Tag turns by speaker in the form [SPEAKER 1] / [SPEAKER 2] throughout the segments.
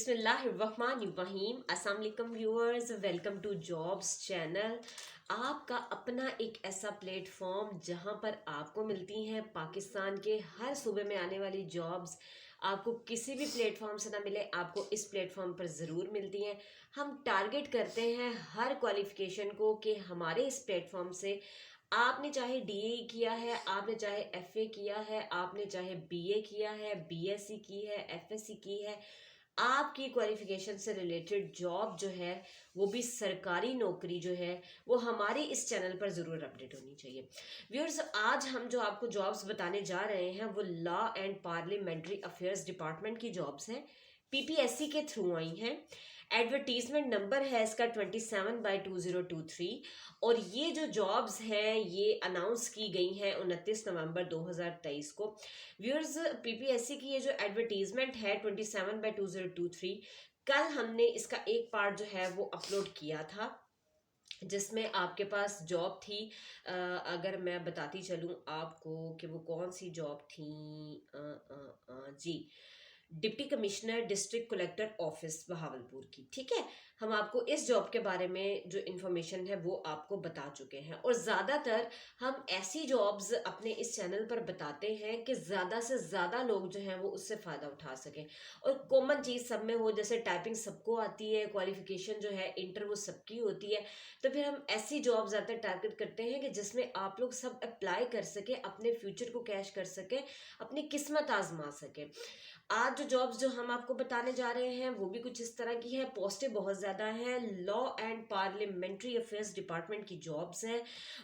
[SPEAKER 1] बिस्मिल्लाहिर्रहमानिर्रहीम। अस्सलाम वालेकुम viewers, welcome to jobs channel. आपका अपना एक ऐसा प्लेटफॉर्म जहां पर आपको मिलती हैं पाकिस्तान के हर सूबे में आने वाली जॉब्स। आपको किसी भी प्लेटफॉर्म से ना मिले, आपको इस प्लेटफॉर्म पर ज़रूर मिलती हैं। हम टारगेट करते हैं हर क्वालिफिकेशन को कि हमारे इस प्लेटफॉर्म से आपने चाहे डीए किया है, आपने चाहे एफए किया है, आपने चाहे बीए किया है, बीएससी की है, एफएससी की है, आपकी क्वालिफिकेशन से रिलेटेड जॉब जो है वो भी सरकारी नौकरी जो है वो हमारे इस चैनल पर ज़रूर अपडेट होनी चाहिए। व्यूअर्स, आज हम जो आपको जॉब्स बताने जा रहे हैं वो law and parliamentary affairs department की जॉब्स हैं, पीपीएससी के थ्रू आई हैं। एडवर्टीजमेंट नंबर है इसका 27/2023 और ये जो जॉब्स हैं ये अनाउंस की गई हैं 29 नवंबर 2023 को। व्यूअर्स, पीपीएससी की ये जो एडवर्टीजमेंट है 27/2023, कल हमने इसका एक पार्ट जो है वो अपलोड किया था जिसमें आपके पास जॉब थी। अगर मैं बताती चलूँ आपको कि वो कौन सी जॉब थी। जी, deputy commissioner district collector office Bahawalpur की। ठीक है, हम आपको इस जॉब के बारे में जो इन्फॉर्मेशन है वो आपको बता चुके हैं और ज़्यादातर हम ऐसी जॉब्स अपने इस चैनल पर बताते हैं कि ज़्यादा से ज़्यादा लोग जो हैं वो उससे फ़ायदा उठा सकें और कॉमन चीज़ सब में हो। जैसे टाइपिंग सबको आती है, क्वालिफिकेशन जो है इंटर वो सबकी होती है, तो फिर हम ऐसी जॉब ज़्यादा टारगेट करते हैं कि जिसमें आप लोग सब अप्लाई कर सकें, अपने फ्यूचर को कैश कर सकें, अपनी किस्मत आजमा सकें। आज जो जॉब्स जो हम आपको बताने जा रहे हैं वो भी कुछ इस तरह की है। पोस्टें बहुत ज़्यादा हैं। Law and parliamentary affairs department की जॉब्स हैं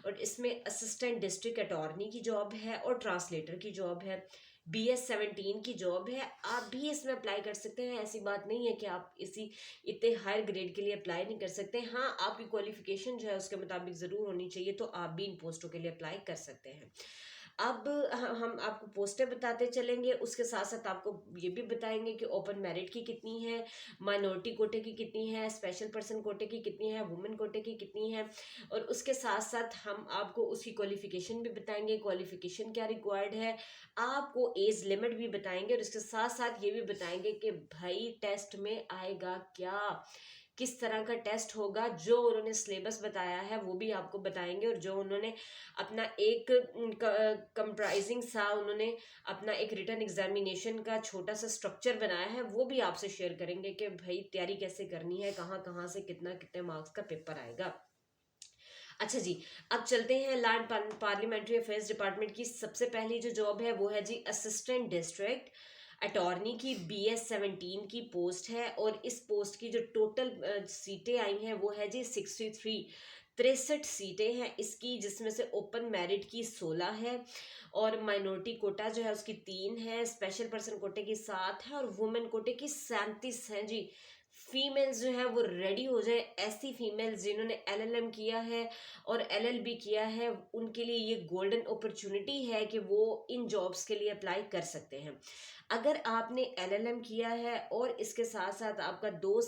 [SPEAKER 1] और इसमें असिस्टेंट डिस्ट्रिक्ट अटॉर्नी की जॉब है और ट्रांसलेटर की जॉब है। BS17 की जॉब है, आप भी इसमें अप्लाई कर सकते हैं। ऐसी बात नहीं है कि आप इसी इतने हायर ग्रेड के लिए अप्लाई नहीं कर सकते। हाँ, आपकी क्वालिफिकेशन जो है उसके मुताबिक ज़रूर होनी चाहिए, तो आप भी इन पोस्टों के लिए अप्लाई कर सकते हैं। अब हम आपको पोस्टें बताते चलेंगे, उसके साथ साथ आपको ये भी बताएंगे कि ओपन मेरिट की कितनी है, माइनॉरिटी कोटे की कितनी है, स्पेशल पर्सन कोटे की कितनी है, वुमेन कोटे की कितनी है, और उसके साथ साथ हम आपको उसकी क्वालिफिकेशन भी बताएंगे, क्वालिफिकेशन क्या रिक्वायर्ड है, आपको एज लिमिट भी बताएंगे और इसके साथ साथ ये भी बताएंगे कि भाई टेस्ट में आएगा क्या, किस तरह का टेस्ट होगा। जो उन्होंने सिलेबस बताया है वो भी आपको बताएंगे और जो उन्होंने अपना एक कंप्राइजिंग सा उन्होंने अपना एक रिटन एग्जामिनेशन का छोटा सा स्ट्रक्चर बनाया है वो भी आपसे शेयर करेंगे कि भाई तैयारी कैसे करनी है, कहाँ कहाँ से कितना कितने मार्क्स का पेपर आएगा। अच्छा जी, अब चलते हैं लैंड पार्लियामेंट्री अफेयर्स डिपार्टमेंट की। सबसे पहली जो जॉब है वो है जी असिस्टेंट डिस्ट्रिक्ट अटॉर्नी की। BS17 की पोस्ट है और इस पोस्ट की जो टोटल सीटें आई हैं वो है जी 63 सीटें हैं इसकी, जिसमें से ओपन मेरिट की 16 है और माइनॉरिटी कोटा जो है उसकी 3 है, स्पेशल पर्सन कोटे की 7 है और वुमेन कोटे की 37 है जी। फीमेल्स जो है वो रेडी हो जाए, ऐसी फीमेल्स जिन्होंने LLM किया है और LLB किया है उनके लिए ये गोल्डन अपॉर्चुनिटी है कि वो इन जॉब्स के लिए अप्लाई कर सकते हैं। अगर आपने LLM किया है और इसके साथ साथ आपका 2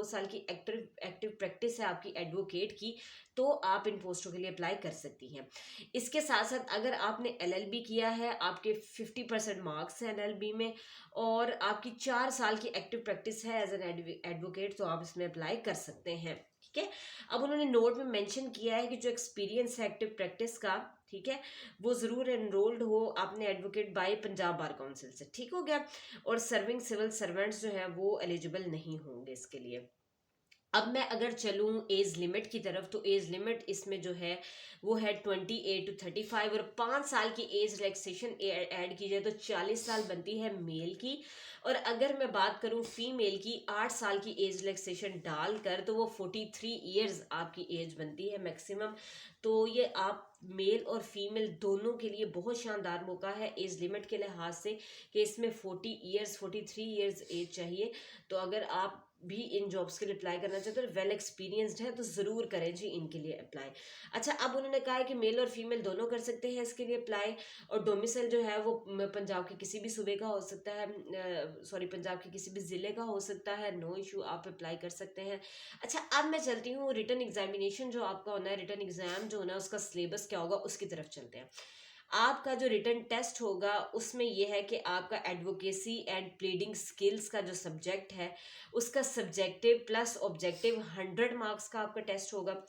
[SPEAKER 1] साल की एक्टिव प्रैक्टिस है आपकी एडवोकेट की, तो आप इन पोस्टों के लिए अप्लाई कर सकती हैं। इसके साथ साथ अगर आपने LLB किया है, आपके 50% मार्क्स हैं LLB में और आपकी 4 साल की एक्टिव प्रैक्टिस है एज एन एडवोकेट, तो आप इसमें अप्लाई कर सकते हैं। ठीक है, अब उन्होंने नोट में मेंशन किया है कि जो एक्सपीरियंस है एक्टिव प्रैक्टिस का, ठीक है, वो ज़रूर एनरोल्ड हो आपने advocate by Punjab bar council से। ठीक हो गया, और सर्विंग सिविल सर्वेंट्स जो है वो एलिजिबल नहीं होंगे इसके लिए। अब मैं अगर चलूँ एज लिमिट की तरफ, तो एज लिमिट इसमें जो है वो है 28 to 35 और 5 साल की एज रिलैक्सेशन ऐड की जाए तो 40 साल बनती है मेल की। और अगर मैं बात करूं फीमेल की, 8 साल की एज रिलैक्सेशन डालकर तो वो 43 ईयर्स आपकी एज बनती है मैक्सिमम। तो ये आप मेल और फीमेल दोनों के लिए बहुत शानदार मौका है एज लिमिट के लिहाज से कि इसमें 43 ईयर्स एज चाहिए। तो अगर आप भी इन जॉब्स के लिए अप्लाई करना चाहते हो, वेल एक्सपीरियंस्ड है, तो ज़रूर करें जी इनके लिए अप्लाई। अच्छा, अब उन्होंने कहा है कि मेल और फीमेल दोनों कर सकते हैं इसके लिए अप्लाई, और डोमिसाइल जो है वो पंजाब के किसी भी सूबे का हो सकता है, पंजाब के किसी भी ज़िले का हो सकता है, नो इशू, आप अप्लाई कर सकते हैं। अच्छा, अब मैं चलती हूँ रिटन एग्जामिनेशन जो आपका होना है, रिटन एग्जाम जो होना है उसका सिलेबस क्या होगा उसकी तरफ चलते हैं। आपका जो रिटन टेस्ट होगा उसमें यह है कि आपका एडवोकेसी एंड प्लीडिंग स्किल्स का जो सब्जेक्ट है उसका सब्जेक्टिव प्लस ऑब्जेक्टिव 100 मार्क्स का आपका टेस्ट होगा।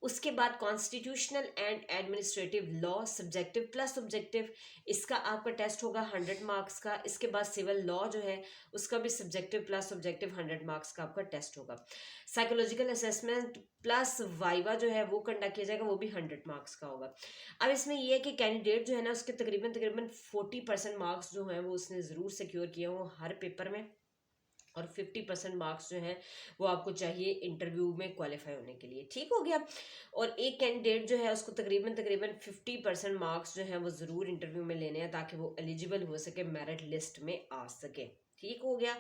[SPEAKER 1] उसके बाद constitutional and administrative law subjective plus objective, इसका आपका टेस्ट होगा 100 मार्क्स का। इसके बाद सिविल लॉ जो है उसका भी सब्जेक्टिव प्लस ऑब्जेक्टिव 100 मार्क्स का आपका टेस्ट होगा। साइकोलॉजिकल असेसमेंट प्लस वाइवा जो है वो कंडक्ट किया जाएगा, वो भी 100 मार्क्स का होगा। अब इसमें ये है कि कैंडिडेट जो है ना उसके तकरीबन तकरीबन 40% मार्क्स जो है वो उसने ज़रूर सिक्योर किए हों हर पेपर में, और 50% मार्क्स जो हैं वो आपको चाहिए इंटरव्यू में क्वालिफाई होने के लिए। ठीक हो गया। और एक कैंडिडेट जो है उसको तकरीबन तकरीबन 50% मार्क्स जो है वो ज़रूर इंटरव्यू में लेने हैं ताकि वो एलिजिबल हो सके, मेरिट लिस्ट में आ सके। ठीक हो गया।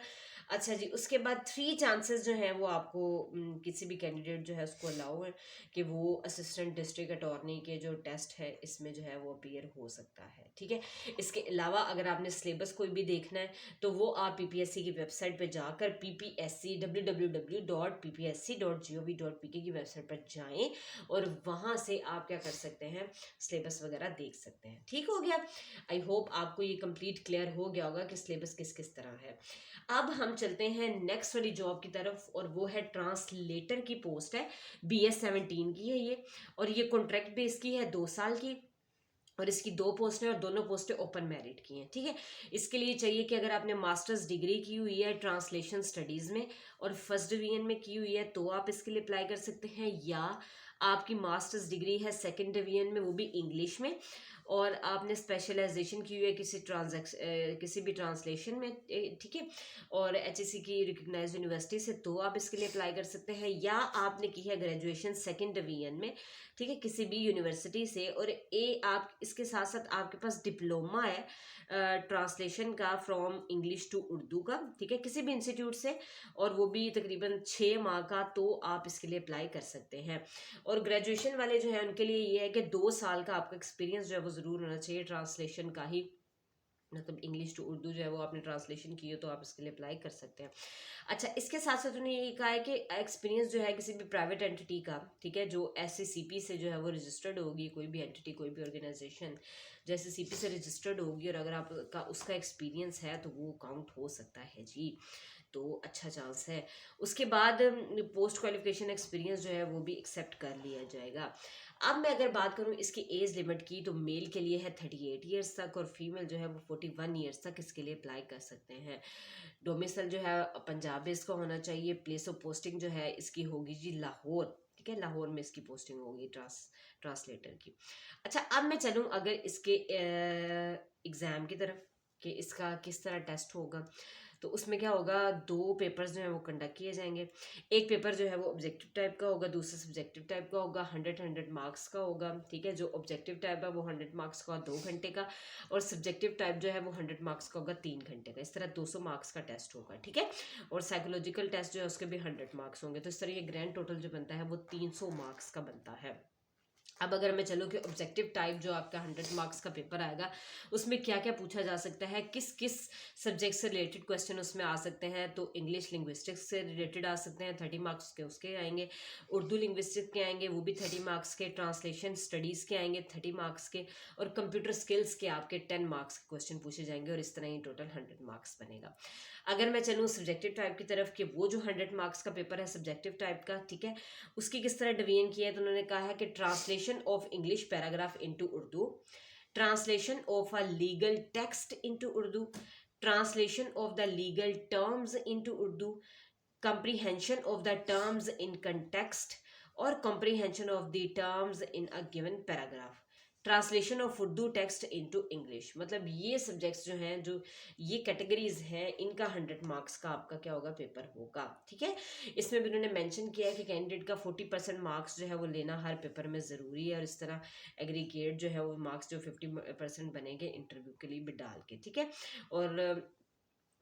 [SPEAKER 1] अच्छा जी, उसके बाद 3 चांसेस जो हैं वो आपको किसी भी कैंडिडेट जो है उसको अलाउ है कि वो असिस्टेंट डिस्ट्रिक्ट अटॉर्नी के जो टेस्ट है इसमें जो है वो अपीयर हो सकता है। ठीक है। इसके अलावा अगर आपने सिलेबस कोई भी देखना है तो वो आप पीपीएससी की वेबसाइट पे जाकर पीपीएससी www.ppsc.gov.pk की वेबसाइट पर जाएं और वहां से आप क्या कर सकते हैं, सिलेबस वगैरह देख सकते हैं। ठीक हो गया। आई होप आपको ये कंप्लीट क्लियर हो गया होगा कि सिलेबस किस किस तरह है। अब हम चलते हैं नेक्स्ट वाली जॉब की तरफ, और वो है ट्रांसलेटर की पोस्ट है। BS17 की है ये, और ये कॉन्ट्रैक्ट बेस की है 2 साल की, और इसकी 2 पोस्टें और दोनों पोस्टें ओपन मेरिट की हैं। ठीक है। इसके लिए चाहिए कि अगर आपने मास्टर्स डिग्री की हुई है ट्रांसलेशन स्टडीज़ में और फर्स्ट डिवीजन में की हुई है तो आप इसके लिए अप्लाई कर सकते हैं, या आपकी मास्टर्स डिग्री है सेकंड डिवीजन में वो भी इंग्लिश में, और आपने स्पेशलाइजेशन की हुई है किसी भी ट्रांसलेशन में, ठीक है, और HSC की रिकग्नाइज यूनिवर्सिटी से, तो आप इसके लिए अप्लाई कर सकते हैं, या आपने की है ग्रेजुएशन सेकंड डिवीजन में, ठीक है, किसी भी यूनिवर्सिटी से, और आप इसके साथ साथ आपके पास डिप्लोमा है ट्रांसलेशन का फ्रॉम इंग्लिश टू उर्दू का, ठीक है, किसी भी इंस्टीट्यूट से, और वो भी तकरीबन 6 माह का, तो आप इसके लिए अप्लाई कर सकते हैं। और ग्रेजुएशन वाले जो है उनके लिए ये है कि 2 साल का आपका एक्सपीरियंस जो है वो ज़रूर होना चाहिए ट्रांसलेशन का ही, मतलब इंग्लिश टू उर्दू जो है वो आपने ट्रांसलेशन की हो तो आप इसके लिए अप्लाई कर सकते हैं। अच्छा, इसके साथ साथ उन्होंने ये कहा है कि एक्सपीरियंस जो है किसी भी प्राइवेट एंटिटी का, ठीक है, जो SCCP से जो है वो रजिस्टर्ड होगी, कोई भी एंटिटी कोई भी ऑर्गेनाइजेशन जो SCCP से रजिस्टर्ड होगी, और अगर आपका उसका एक्सपीरियंस है तो वो काउंट हो सकता है जी, तो अच्छा चांस है। उसके बाद पोस्ट क्वालिफिकेशन एक्सपीरियंस जो है वो भी एक्सेप्ट कर लिया जाएगा। अब मैं अगर बात करूं इसकी एज लिमिट की, तो मेल के लिए है 38 ईयर्स तक, और फीमेल जो है वो 41 ईयर्स तक इसके लिए अप्लाई कर सकते हैं। डोमिसाइल जो है पंजाब बेस का होना चाहिए। प्लेस ऑफ पोस्टिंग जो है इसकी होगी जी लाहौर, ठीक है, लाहौर में इसकी पोस्टिंग होगी ट्रांसलेटर की। अच्छा, अब मैं चलूँ अगर इसके एग्ज़ाम की तरफ, कि इसका किस तरह टेस्ट होगा, तो उसमें क्या होगा, 2 पेपर्स जो है वो कंडक्ट किए जाएंगे। एक पेपर जो है वो ऑब्जेक्टिव टाइप का होगा, दूसरा सब्जेक्टिव टाइप का होगा, 100 मार्क्स का होगा। ठीक है, जो ऑब्जेक्टिव टाइप है वो 100 मार्क्स का 2 घंटे का, और सब्जेक्टिव टाइप जो है वो 100 मार्क्स का होगा 3 घंटे का। इस तरह 200 मार्क्स का टेस्ट होगा। ठीक है, और साइकोलॉजिकल टेस्ट जो है उसके भी 100 मार्क्स होंगे। तो इस तरह ये ग्रैंड टोटल जो बनता है वो 300 मार्क्स का बनता है। अब अगर मैं चलूँ कि ऑब्जेक्टिव टाइप जो आपका 100 मार्क्स का पेपर आएगा उसमें क्या क्या पूछा जा सकता है, किस किस सब्जेक्ट से रिलेटेड क्वेश्चन उसमें आ सकते हैं, तो इंग्लिश लिंग्विस्टिक्स से रिलेटेड आ सकते हैं, 30 मार्क्स के उसके आएंगे। उर्दू लिंग्विस्टिक्स के आएंगे, वो भी 30 मार्क्स के। ट्रांसलेशन स्टडीज़ के आएंगे 30 मार्क्स के, और कंप्यूटर स्किल्स के आपके 10 मार्क्स के क्वेश्चन पूछे जाएंगे, और इस तरह ही टोटल 100 मार्क्स बनेगा। अगर मैं चलूँ सब्जेक्टिव टाइप की तरफ, कि वो जो 100 मार्क्स का पेपर है सब्जेक्टिव टाइप का, ठीक है, उसकी किस तरह डिवीजन किया है, तो उन्होंने कहा है कि translation of English paragraph into Urdu, translation of a legal text into Urdu, translation of the legal terms into Urdu, comprehension of the terms in context, और comprehension of the terms in a given paragraph, translation of Urdu text into English. मतलब ये subjects जो हैं, जो ये categories हैं, इनका 100 marks का आपका क्या होगा, पेपर होगा। ठीक है, इसमें भी उन्होंने मेंशन किया है कि कैंडिडेट का 40% मार्क्स जो है वो लेना हर पेपर में ज़रूरी है, और इस तरह एग्रीगेट जो है वो मार्क्स जो 50% बनेंगे इंटरव्यू के लिए भी डाल के। ठीक है, और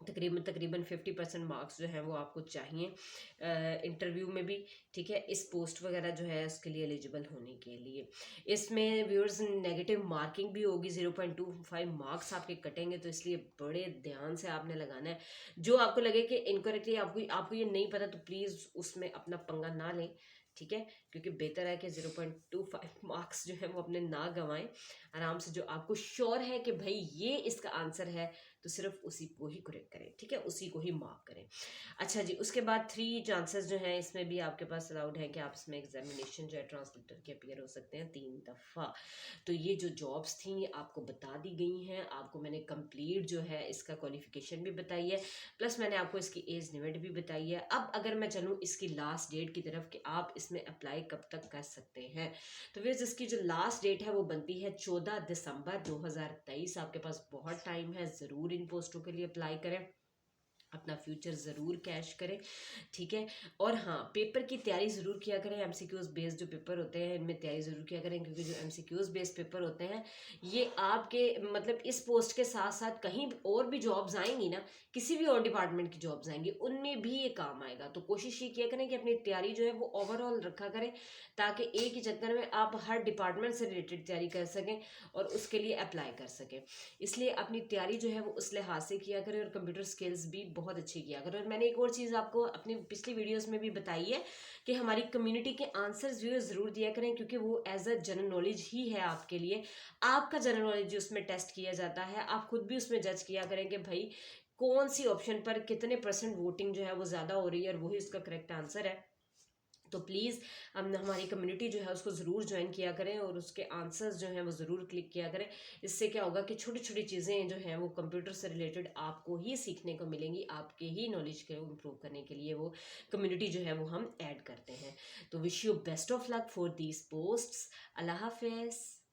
[SPEAKER 1] तकरीबन 50% मार्क्स जो है वो आपको चाहिए इंटरव्यू में भी। ठीक है, इस पोस्ट वगैरह जो है उसके लिए एलिजिबल होने के लिए। इसमें व्यूअर्स नेगेटिव मार्किंग भी होगी, 0.25 मार्क्स आपके कटेंगे, तो इसलिए बड़े ध्यान से आपने लगाना है। जो आपको लगे कि इनकरेक्टली आपको ये नहीं पता, तो प्लीज़ उसमें अपना पंगा ना लें। ठीक है, क्योंकि बेहतर है कि 0.25 मार्क्स जो है वो अपने ना गंवाएं। आराम से जो आपको श्योर है कि भाई ये इसका आंसर है, तो सिर्फ उसी को ही करेक्ट करें, ठीक है, उसी को ही मार्क करें। अच्छा जी, उसके बाद 3 चांसेस जो हैं इसमें भी आपके पास अलाउड है कि आप इसमें एग्जामिनेशन जो है ट्रांसलेटर के अपीयर हो सकते हैं 3 दफ़ा। तो ये जो जॉब्स थी ये आपको बता दी गई हैं, आपको मैंने कंप्लीट जो है इसका क्वालिफिकेशन भी बताई है, प्लस मैंने आपको इसकी एज लिमिट भी बताई है। अब अगर मैं चलूँ इसकी लास्ट डेट की तरफ कि आप इसमें अप्लाई कब तक कर सकते हैं, तो फिर इसकी जो लास्ट डेट है वो बनती है 14 दिसंबर 2023। आपके पास बहुत टाइम है, ज़रूर इन पोस्टों के लिए अप्लाई करें, अपना फ्यूचर ज़रूर कैश करें, ठीक है। और हाँ, पेपर की तैयारी ज़रूर किया करें, एमसीक्यूज़ बेस्ड जो पेपर होते हैं इनमें तैयारी ज़रूर किया करें, क्योंकि जो एमसीक्यूज़ बेस्ड पेपर होते हैं ये आपके मतलब इस पोस्ट के साथ साथ कहीं और भी जॉब्स आएंगी ना, किसी भी और डिपार्टमेंट की जॉब्स आएंगी उनमें भी ये काम आएगा। तो कोशिश ये किया करें कि अपनी तैयारी जो है वो ओवरऑल रखा करें, ताकि एक ही चक्कर में आप हर डिपार्टमेंट से रिलेटेड तैयारी कर सकें और उसके लिए अप्लाई कर सकें। इसलिए अपनी तैयारी जो है वो उस लिहाज से किया करें और कंप्यूटर स्किल्स भी बहुत अच्छी किया करें। और मैंने एक और चीज़ आपको अपनी पिछली वीडियोस में भी बताई है कि हमारी कम्युनिटी के आंसर्स जो है ज़रूर दिया करें, क्योंकि वो एज अ जनरल नॉलेज ही है आपके लिए। आपका जनरल नॉलेज उसमें टेस्ट किया जाता है, आप खुद भी उसमें जज किया करें कि भाई कौन सी ऑप्शन पर कितने % वोटिंग जो है वो ज़्यादा हो रही है और वही उसका करेक्ट आंसर है। तो प्लीज़ हम हमारी कम्युनिटी जो है उसको ज़रूर ज्वाइन किया करें और उसके आंसर्स जो हैं वो ज़रूर क्लिक किया करें। इससे क्या होगा कि छोटी छोटी चीज़ें जो हैं वो कंप्यूटर से रिलेटेड आपको ही सीखने को मिलेंगी, आपके ही नॉलेज को इम्प्रूव करने के लिए वो कम्युनिटी जो है वो हम ऐड करते हैं। तो wish you best of luck for these posts. अल्लाह हाफिज़।